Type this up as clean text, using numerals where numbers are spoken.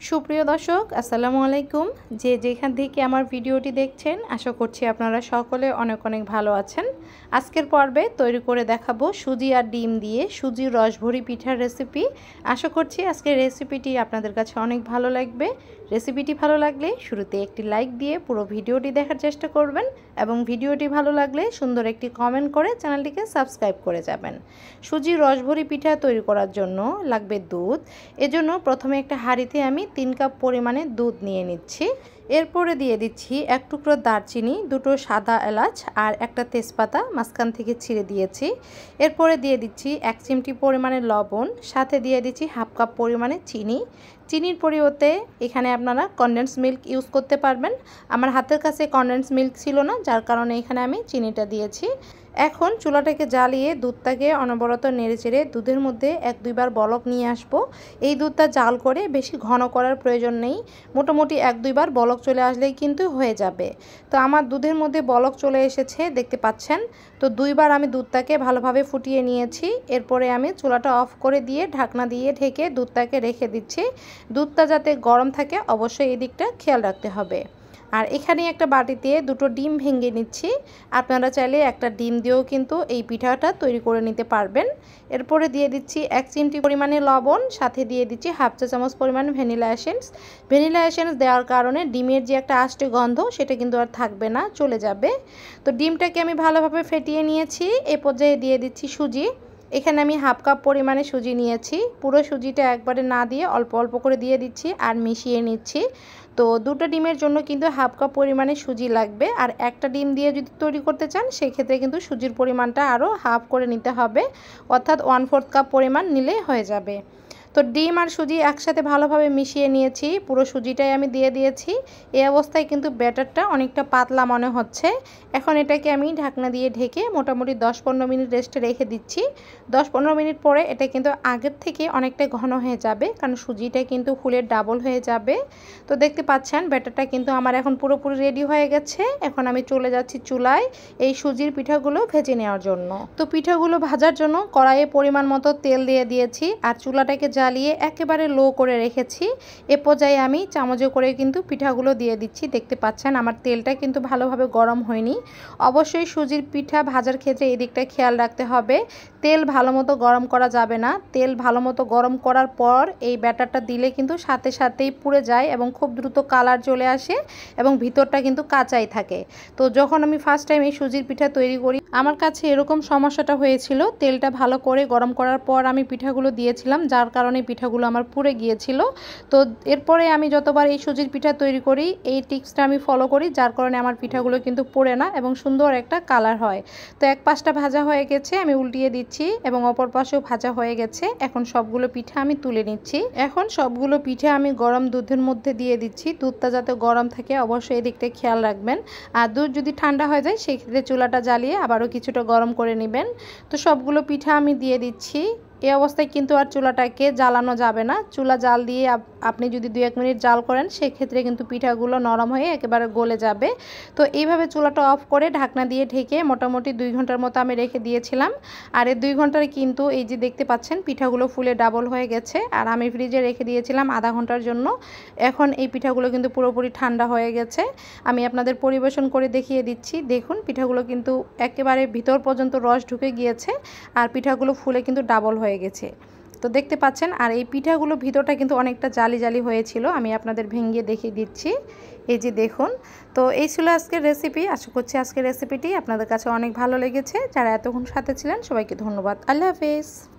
সুপ্রিয় দর্শক আসসালামু আলাইকুম। যে যেখান থেকে আমার ভিডিওটি দেখছেন আশা করছি আপনারা সকলে অনেক অনেক ভালো আছেন। আজকের পর্বে তৈরি করে দেখাবো সুজি আর ডিম দিয়ে সুজির রসভরি পিঠার রেসিপি। আশা করছি আজকের রেসিপিটি আপনাদের কাছে অনেক ভালো লাগবে। রেসিপিটি ভালো লাগলে শুরুতে একটি লাইক দিয়ে পুরো ভিডিওটি দেখার চেষ্টা করবেন এবং ভিডিওটি ভালো লাগলে সুন্দর একটি কমেন্ট করে চ্যানেলটিকে সাবস্ক্রাইব করে যাবেন। সুজির রসভরি পিঠা তৈরি করার জন্য লাগবে দুধ। এজন্য প্রথমে একটা হাঁড়িতে আমি 3 কাপ পরিমাণে দুধ নিয়ে নিচ্ছি। এরপরে দিয়ে দিচ্ছি 1 টুকরো দারচিনি, 2টো সাদা এলাচ আর একটা তেজপাতা মাঝখান থেকে ছিঁড়ে দিয়েছি। এরপরে দিয়ে দিচ্ছি 1 চিমটি পরিমাণে লবণ, সাথে দিয়ে দিচ্ছি 1/2 কাপ পরিমাণে চিনি। চিনির পরিবর্তে এখানে আপনারা কনডেন্স মিল্ক ইউজ করতে পারবেন। আমার হাতের কাছে কনডেন্স মিল্ক ছিল না, যার কারণে এখানে আমি চিনিটা দিয়েছি। এখন চুলাটাকে জ্বালিয়ে দুধটাকে অনবরত নেড়েচেড়ে দুধের মধ্যে 1-2 বার বলক নিয়ে আসবো। এই দুধটা জাল করে বেশি ঘন করার প্রয়োজন নেই, মোটামুটি 1-2 বার বলক চলে আসলেই কিন্তু হয়ে যাবে। তো আমার দুধের মধ্যে বলক চলে এসেছে দেখতে পাচ্ছেন। তো 2 বার আমি দুধটাকে ভালোভাবে ফুটিয়ে নিয়েছি। এরপরে আমি চুলাটা অফ করে দিয়ে ঢাকনা দিয়ে ঢেকে দুধটাকে রেখে দিচ্ছি। দুধটা যাতে গরম থাকে অবশ্যই এই দিকটা খেয়াল রাখতে হবে। আর এখানে একটা বাটিতে 2টো ডিম ভেঙে নিচ্ছি। আপনারা চাইলে একটা ডিম দিয়েও কিন্তু এই পিঠাটা তৈরি করে নিতে পারবেন। এরপরে দিয়ে দিচ্ছি 1 চিমটি পরিমাণে লবণ, সাথে দিয়ে দিচ্ছি 1/2 চা চামচ পরিমাণে ভ্যানিলা এসেন্স। ভ্যানিলা এসেন্স দেওয়ার কারণে ডিমের যে একটা আষ্টে গন্ধ সেটা কিন্তু আর থাকবে না, চলে যাবে। তো ডিমটাকে আমি ভালোভাবে ফেটিয়ে নিয়েছি। এ পর্যায়ে দিয়ে দিচ্ছি সুজি। এখানে আমি 1/2 কাপ পরিমাণে সুজি নিয়েছি। পুরো সুজিটা একবারে না দিয়ে অল্প অল্প করে দিয়ে দিচ্ছি আর মিশিয়ে নিচ্ছি। তো 2টো ডিমের জন্য কিন্তু 1/2 কাপ পরিমাণে সুজি লাগবে। আর একটা ডিম দিয়ে যদি তৈরি করতে চান সেক্ষেত্রে কিন্তু সুজির পরিমাণটা আরও হাফ করে নিতে হবে, অর্থাৎ 1/4 কাপ পরিমাণ নিলেই হয়ে যাবে। তো ডিম আর সুজি একসাথে ভালোভাবে মিশিয়ে নিয়েছি, পুরো সুজিটাই আমি দিয়ে দিয়েছি। এই অবস্থায় কিন্তু ব্যাটারটা অনেকটা পাতলা মনে হচ্ছে। এখন এটাকে আমি ঢাকনা দিয়ে ঢেকে মোটামুটি 10-15 মিনিট রেস্টে রেখে দিচ্ছি। 10-15 মিনিট পরে এটা কিন্তু আগের থেকে অনেকটা ঘন হয়ে যাবে, কারণ সুজিটা কিন্তু ফুলের ডাবল হয়ে যাবে। তো দেখতে পাচ্ছেন ব্যাটারটা কিন্তু আমার এখন পুরোপুরি রেডি হয়ে গেছে। এখন আমি চলে যাচ্ছি চুলায় এই সুজির পিঠাগুলো ভেজে নেওয়ার জন্য। তো পিঠাগুলো ভাজার জন্য কড়াইয়ে পরিমাণ মতো তেল দিয়ে দিয়েছি আর চুলাটাকে জ্বালিয়ে একেবারে লো করে রেখেছি। এ পর্যায়ে আমি চামচে করে কিন্তু পিঠাগুলো দিয়ে দিচ্ছি। দেখতে পাচ্ছেন আমার তেলটা কিন্তু ভালোভাবে গরম হয়নি। অবশ্যই সুজির পিঠা ভাজার ক্ষেত্রে এই দিকটা খেয়াল রাখতে হবে, তেল ভালো মতো গরম করা যাবে না। তেল ভালো মতো গরম করার পর এই ব্যাটারটা দিলে কিন্তু সাথে সাথেই পুড়ে যায় এবং খুব দ্রুত কালার চলে আসে এবং ভিতরটা কিন্তু কাঁচাই থাকে। তো যখন আমি ফার্স্ট টাইম এই সুজির পিঠা তৈরি করি আমার কাছে এরকম সমস্যাটা হয়েছিল। তেলটা ভালো করে গরম করার পর আমি পিঠাগুলো দিয়েছিলাম, যার কারণে পিঠাগুলো আমার পুড়ে গিয়েছিল। তো এরপরে আমি যতবার এই সুজির পিঠা তৈরি করি এই টিপসটা আমি ফলো করি, যার কারণে আমার পিঠাগুলো কিন্তু পোড়ে না এবং সুন্দর একটা কালার হয়। তো এক পাশটা ভাজা হয়ে গেছে, আমি উল্টিয়ে দিচ্ছি এবং অপর পাশেও ভাজা হয়ে গেছে। এখন সবগুলো পিঠা আমি তুলে নিচ্ছি। এখন সবগুলো পিঠা আমি গরম দুধের মধ্যে দিয়ে দিচ্ছি। দুধটা যাতে গরম থাকে অবশ্যই এদিকটা খেয়াল রাখবেন। আর দুধ যদি ঠান্ডা হয়ে যায় সেক্ষেত্রে চুলাটা জ্বালিয়ে আবারও কিছুটা গরম করে নেবেন। তো সবগুলো পিঠা আমি দিয়ে দিচ্ছি। এই অবস্থায় কিন্তু আর চুলাটাকে জ্বালানো যাবে না। চুলা জাল দিয়ে আপনি যদি 2-1 মিনিট জাল করেন সেক্ষেত্রে কিন্তু পিঠাগুলো নরম হয়ে একেবারে গলে যাবে। তো এইভাবে চুলাটা অফ করে ঢাকনা দিয়ে ঢেকে মোটামুটি 2 ঘন্টার মতো আমি রেখে দিয়েছিলাম। আর এই 2 ঘন্টায় কিন্তু এই যে দেখতে পাচ্ছেন পিঠাগুলো ফুলে ডাবল হয়ে গেছে। আর আমি ফ্রিজে রেখে দিয়েছিলাম আধা ঘন্টার জন্য। এখন এই পিঠাগুলো কিন্তু পুরোপুরি ঠান্ডা হয়ে গেছে। আমি আপনাদের পরিবেশন করে দেখিয়ে দিচ্ছি। দেখুন পিঠাগুলো কিন্তু একেবারে ভিতর পর্যন্ত রস ঢুকে গিয়েছে আর পিঠাগুলো ফুলে কিন্তু ডাবল হয়ে গেছে। তো দেখতে পাচ্ছেন আর এই পিঠাগুলো ভিতরটা কিন্তু অনেকটা জালি জালি হয়েছিল। আমি আপনাদের ভেঙে দেখিয়ে দিচ্ছি, এই যে দেখুন। তো এই ছিল আজকের রেসিপি। আশা করছি আজকের রেসিপিটি আপনাদের কাছে অনেক ভালো লেগেছে। যারা এতক্ষণ সাথে ছিলেন সবাইকে ধন্যবাদ। আল্লাহ হাফেজ।